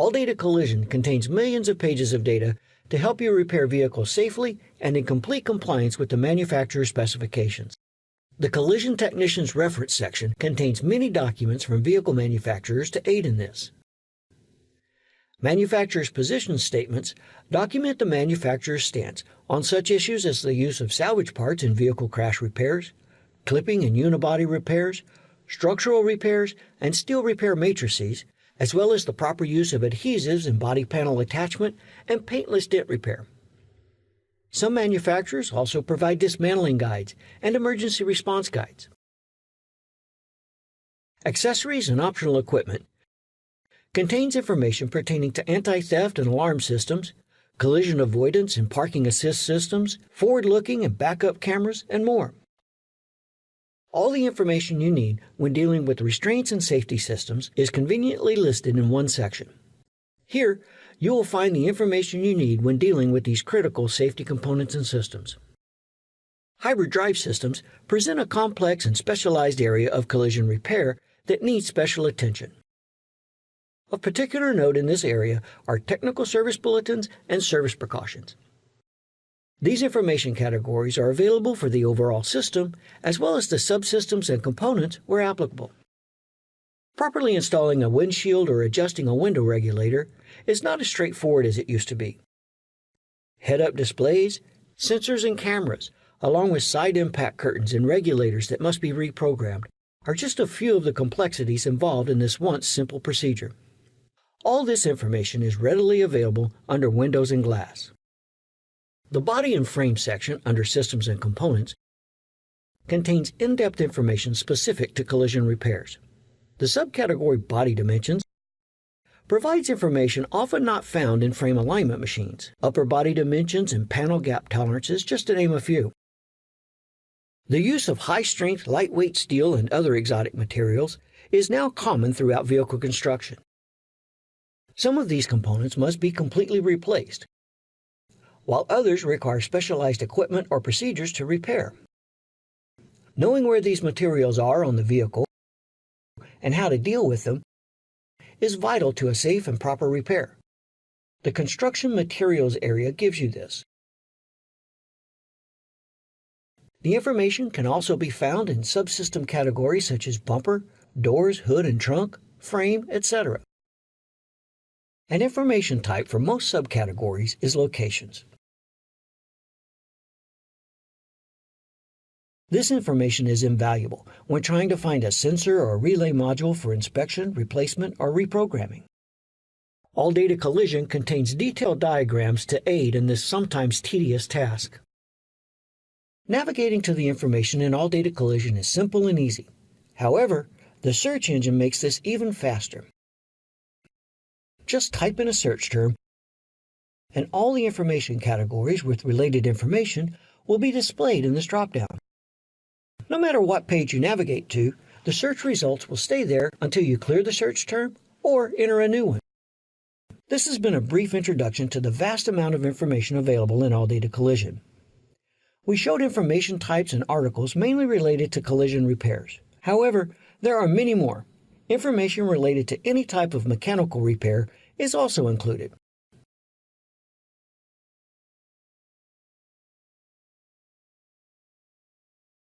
ALLDATA Collision contains millions of pages of data to help you repair vehicles safely and in complete compliance with the manufacturer's specifications. The Collision Technician's Reference section contains many documents from vehicle manufacturers to aid in this. Manufacturer's position statements document the manufacturer's stance on such issues as the use of salvage parts in vehicle crash repairs, clipping and unibody repairs, structural repairs, and steel repair matrices, as well as the proper use of adhesives in body panel attachment and paintless dent repair. Some manufacturers also provide dismantling guides and emergency response guides. Accessories and optional equipment contains information pertaining to anti-theft and alarm systems, collision avoidance and parking assist systems, forward-looking and backup cameras, and more. All the information you need when dealing with restraints and safety systems is conveniently listed in one section. Here, you will find the information you need when dealing with these critical safety components and systems. Hybrid drive systems present a complex and specialized area of collision repair that needs special attention. Of particular note in this area are technical service bulletins and service precautions. These information categories are available for the overall system as well as the subsystems and components where applicable. Properly installing a windshield or adjusting a window regulator is not as straightforward as it used to be. Head-up displays, sensors and cameras, along with side impact curtains and regulators that must be reprogrammed, are just a few of the complexities involved in this once simple procedure. All this information is readily available under Windows and Glass. The Body and Frame section under Systems and Components contains in-depth information specific to collision repairs. The subcategory Body Dimensions provides information often not found in frame alignment machines, upper body dimensions and panel gap tolerances, just to name a few. The use of high-strength, lightweight steel and other exotic materials is now common throughout vehicle construction. Some of these components must be completely replaced, while others require specialized equipment or procedures to repair. Knowing where these materials are on the vehicle and how to deal with them is vital to a safe and proper repair. The construction materials area gives you this. The information can also be found in subsystem categories such as bumper, doors, hood and trunk, frame, etc. An information type for most subcategories is locations. This information is invaluable when trying to find a sensor or relay module for inspection, replacement, or reprogramming. ALLDATA Collision contains detailed diagrams to aid in this sometimes tedious task. Navigating to the information in ALLDATA Collision is simple and easy. However, the search engine makes this even faster. Just type in a search term, and all the information categories with related information will be displayed in this dropdown. No matter what page you navigate to, the search results will stay there until you clear the search term or enter a new one. This has been a brief introduction to the vast amount of information available in ALLDATA Collision. We showed information types and articles mainly related to collision repairs. However, there are many more. Information related to any type of mechanical repair is also included.